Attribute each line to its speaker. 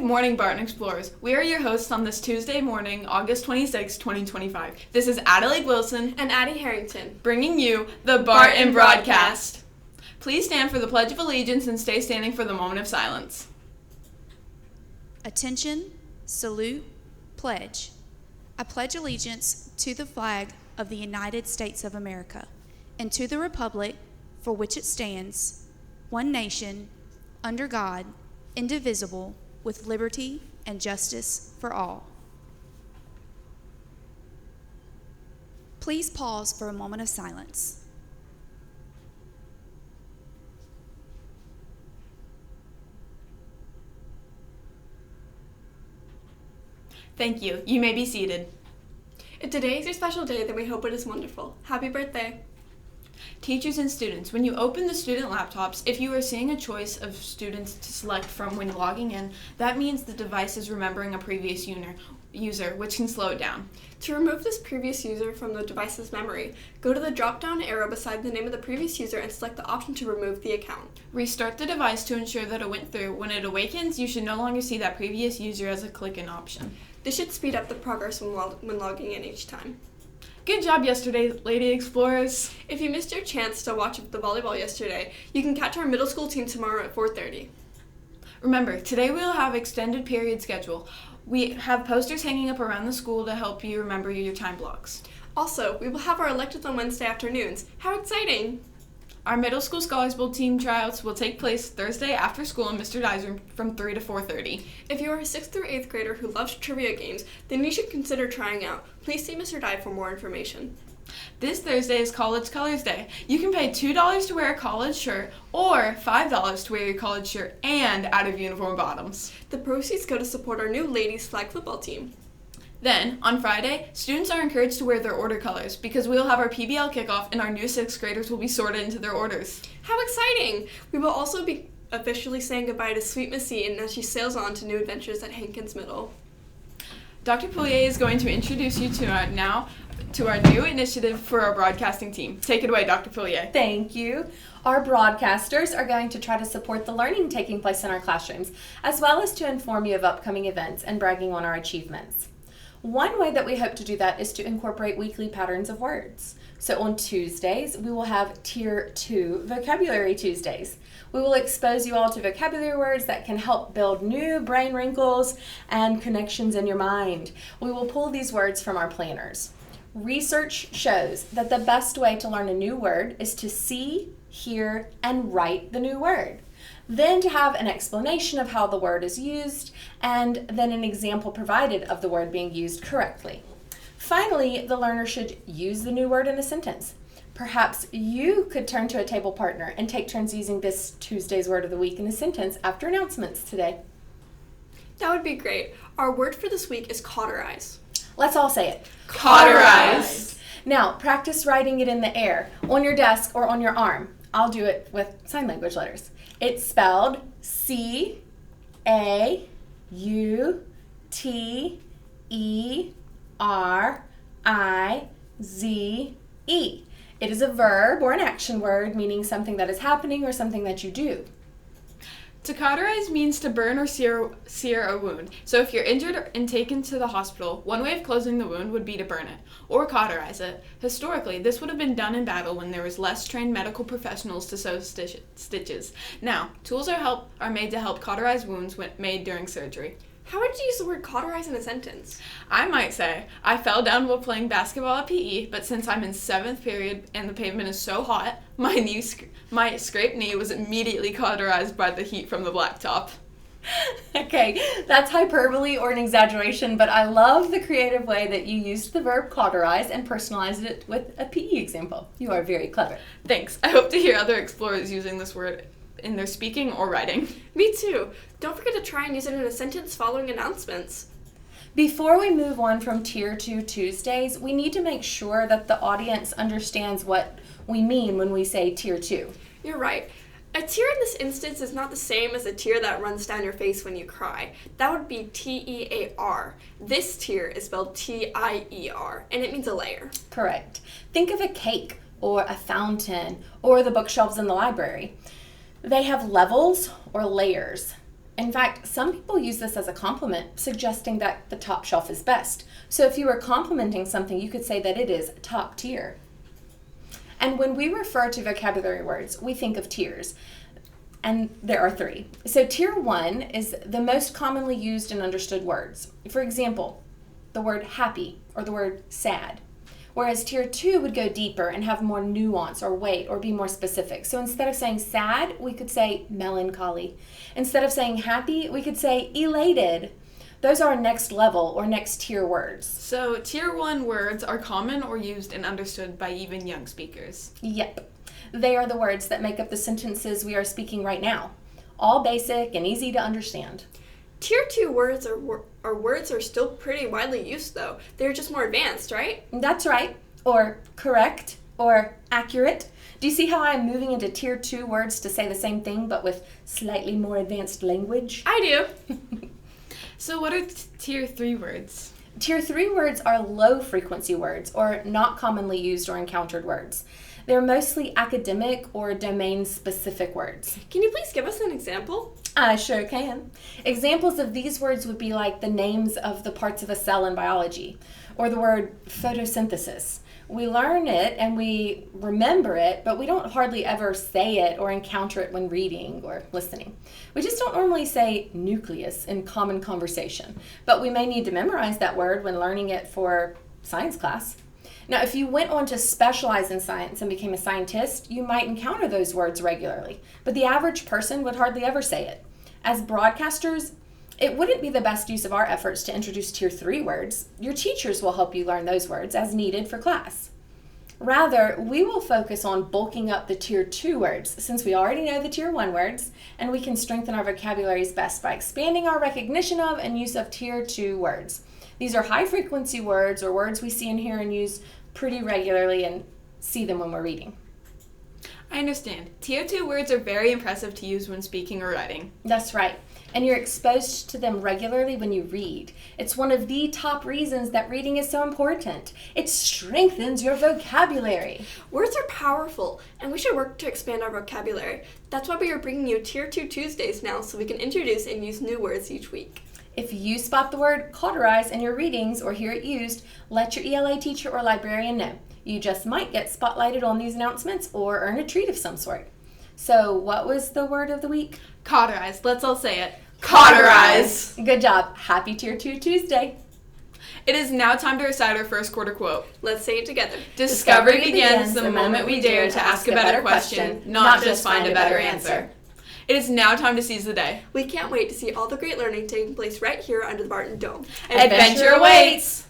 Speaker 1: morning, Barton Explorers. We are your hosts on this Tuesday morning, August 26, 2025. This is Adelaide Wilson
Speaker 2: and Addie Harrington,
Speaker 1: bringing you the Barton Broadcast. Please stand for the Pledge of Allegiance and stay standing for the moment of silence.
Speaker 3: Attention, salute, pledge. I pledge allegiance to the flag of the United States of America and to the republic for which it stands, one nation, under God, indivisible, with liberty and justice for all. Please pause for a moment of silence.
Speaker 1: Thank you. You may be seated.
Speaker 2: If today is your special day, then we hope it is wonderful. Happy birthday.
Speaker 1: Teachers and students, when you open the student laptops, if you are seeing a choice of students to select from when logging in, that means the device is remembering a previous user, which can slow it down.
Speaker 2: To remove this previous user from the device's memory, go to the drop-down arrow beside the name of the previous user and select the option to remove the account.
Speaker 1: Restart the device to ensure that it went through. When it awakens, you should no longer see that previous user as a click-in option.
Speaker 2: This should speed up the progress when logging in each time.
Speaker 1: Good job yesterday, Lady Explorers.
Speaker 2: If you missed your chance to watch the volleyball yesterday, you can catch our middle school team tomorrow at 4:30.
Speaker 1: Remember, today we'll have extended period schedule. We have posters hanging up around the school to help you remember your time blocks.
Speaker 2: Also, we will have our electives on Wednesday afternoons. How exciting!
Speaker 1: Our middle school Scholars Bowl team tryouts will take place Thursday after school in Mr. Dye's room from 3 to 4:30.
Speaker 2: If you are a 6th through 8th grader who loves trivia games, then you should consider trying out. Please see Mr. Dye for more information.
Speaker 1: This Thursday is College Colors Day. You can pay $2 to wear a college shirt or $5 to wear your college shirt and out-of-uniform bottoms.
Speaker 2: The proceeds go to support our new ladies flag football team.
Speaker 1: Then, on Friday, students are encouraged to wear their order colors because we'll have our PBL kickoff and our new 6th graders will be sorted into their orders.
Speaker 2: How exciting! We will also be officially saying goodbye to Sweet Missine as she sails on to new adventures at Hankins Middle.
Speaker 1: Dr. Poulier is going to introduce you to our new initiative for our broadcasting team. Take it away, Dr. Poulier.
Speaker 4: Thank you. Our broadcasters are going to try to support the learning taking place in our classrooms, as well as to inform you of upcoming events and bragging on our achievements. One way that we hope to do that is to incorporate weekly patterns of words. So on Tuesdays, we will have Tier 2 Vocabulary Tuesdays. We will expose you all to vocabulary words that can help build new brain wrinkles and connections in your mind. We will pull these words from our planners. Research shows that the best way to learn a new word is to see, hear, and write the new word. Then to have an explanation of how the word is used, and then an example provided of the word being used correctly. Finally, the learner should use the new word in a sentence. Perhaps you could turn to a table partner and take turns using this Tuesday's word of the week in a sentence after announcements today.
Speaker 2: That would be great. Our word for this week is cauterize.
Speaker 4: Let's all say it.
Speaker 1: Cauterize.
Speaker 4: Now, practice writing it in the air, on your desk, or on your arm. I'll do it with sign language letters. It's spelled C-A-U-T-E-R-I-Z-E. It is a verb or an action word meaning something that is happening or something that you do.
Speaker 1: To cauterize means to burn or sear a wound. So if you're injured and taken to the hospital, one way of closing the wound would be to burn it or cauterize it. Historically, this would have been done in battle when there was less trained medical professionals to sew stitches. Now, tools are made to help cauterize wounds made during surgery.
Speaker 2: How would you use the word cauterize in a sentence?
Speaker 1: I might say, I fell down while playing basketball at PE, but since I'm in 7th period and the pavement is so hot, my scraped knee was immediately cauterized by the heat from the blacktop.
Speaker 4: Okay, that's hyperbole or an exaggeration, but I love the creative way that you used the verb cauterize and personalized it with a PE example. You are very clever.
Speaker 1: Thanks. I hope to hear other explorers using this word in their speaking or writing.
Speaker 2: Me too. Don't forget to try and use it in a sentence following announcements.
Speaker 4: Before we move on from Tier 2 Tuesdays, we need to make sure that the audience understands what we mean when we say Tier 2.
Speaker 2: You're right. A tear in this instance is not the same as a tear that runs down your face when you cry. That would be T-E-A-R. This tear is spelled T-I-E-R, and it means a layer.
Speaker 4: Correct. Think of a cake or a fountain or the bookshelves in the library. They have levels or layers. In fact, some people use this as a compliment, suggesting that the top shelf is best. So if you were complimenting something, you could say that it is top tier. And when we refer to vocabulary words, we think of tiers. And there are 3. So tier 1 is the most commonly used and understood words. For example, the word happy or the word sad. Whereas tier 2 would go deeper and have more nuance or weight or be more specific. So instead of saying sad, we could say melancholy. Instead of saying happy, we could say elated. Those are next level or next tier words.
Speaker 1: So tier 1 words are common or used and understood by even young speakers.
Speaker 4: Yep. They are the words that make up the sentences we are speaking right now. All basic and easy to understand.
Speaker 2: Tier 2 words are still pretty widely used, though. They're just more advanced, right?
Speaker 4: That's right. Or correct, or accurate. Do you see how I'm moving into tier 2 words to say the same thing, but with slightly more advanced language?
Speaker 2: I do.
Speaker 1: So what are tier 3 words?
Speaker 4: Tier 3 words are low-frequency words, or not commonly used or encountered words. They're mostly academic or domain-specific words.
Speaker 2: Can you please give us an example?
Speaker 4: I sure can. Examples of these words would be like the names of the parts of a cell in biology, or the word photosynthesis. We learn it and we remember it, but we don't hardly ever say it or encounter it when reading or listening. We just don't normally say nucleus in common conversation, but we may need to memorize that word when learning it for science class. Now, if you went on to specialize in science and became a scientist, you might encounter those words regularly, but the average person would hardly ever say it. As broadcasters, it wouldn't be the best use of our efforts to introduce tier 3 words. Your teachers will help you learn those words as needed for class. Rather, we will focus on bulking up the tier 2 words since we already know the tier 1 words, and we can strengthen our vocabularies best by expanding our recognition of and use of tier 2 words. These are high-frequency words or words we see and hear and use pretty regularly and see them when we're reading.
Speaker 1: I understand. Tier 2 words are very impressive to use when speaking or writing.
Speaker 4: That's right. And you're exposed to them regularly when you read. It's one of the top reasons that reading is so important. It strengthens your vocabulary.
Speaker 2: Words are powerful, and we should work to expand our vocabulary. That's why we are bringing you Tier 2 Tuesdays now, so we can introduce and use new words each week.
Speaker 4: If you spot the word cauterize in your readings or hear it used, let your ELA teacher or librarian know. You just might get spotlighted on these announcements or earn a treat of some sort. So what was the word of the week?
Speaker 1: Cauterize. Let's all say it. Cauterize.
Speaker 4: Good job. Happy Tier 2 Tuesday.
Speaker 1: It is now time to recite our first quarter quote.
Speaker 2: Let's say it together.
Speaker 1: Discovery begins the moment we dare to ask a better question, not just find a better answer. It is now time to seize the day.
Speaker 2: We can't wait to see all the great learning taking place right here under the Barton Dome.
Speaker 1: Adventure awaits!